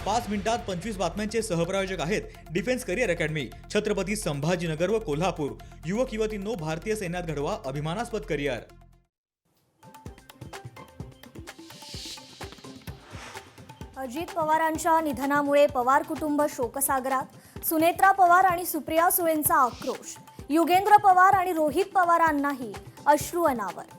5 मिनिटात 25 बातम्यांचे सहप्रायोजक आहेत defence career academy, Chhatrapati Sambhajinagar व कोल्हापूर। युवक युवतींनो, भारतीय सैन्यात घडवा अभिमानास्पद करिअर। अजित पवारांच्या निधनामुळे पवार कुटुंब शोकसागरात। सुनेत्रा पवार आणि सुप्रिया सुळेंचा आक्रोश। युगेंद्र पवार आणि रोहित पवारांनाही अश्रू अनावर।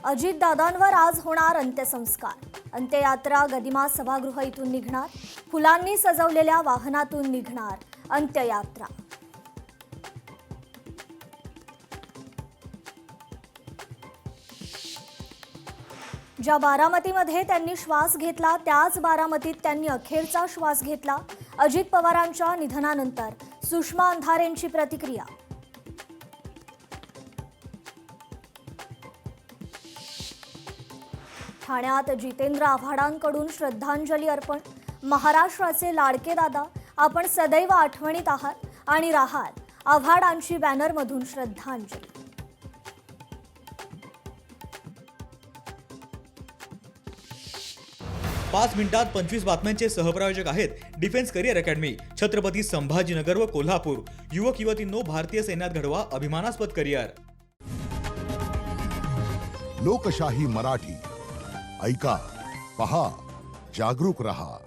अजितदादांवर आज होणार अंत्यसंस्कार। अंत्ययात्रा गदिमा सभागृह इथून निघणार। फुलांनी सजवलेल्या वाहनातून निघणार अंत्ययात्रा। ज्या बारामतीमध्ये त्यांनी श्वास घेतला त्याच बारामतीत त्यांनी अखेरचा श्वास घेतला। अजित पवारांच्या निधनानंतर सुषमा अंधारेंची प्रतिक्रिया। ठाण्यात जितेंद्र आव्हाडांकडून श्रद्धांजली अर्पण। महाराष्ट्राचे लाडके दादा, आपण सदैव आठवणीत आहात आणि राहाल। आव्हाडांची बॅनरमधून श्रद्धांजली। 5 मिनिटात 25 बातम्यांचे सहप्रायोजक आहेत defence career academy, Chhatrapati Sambhajinagar व कोल्हापूर। युवक युवतींनो, भारतीय सैन्यात घडवा अभिमानास्पद करिअर। लोकशाही मराठी ऐका, पहा, जागरूक रहा।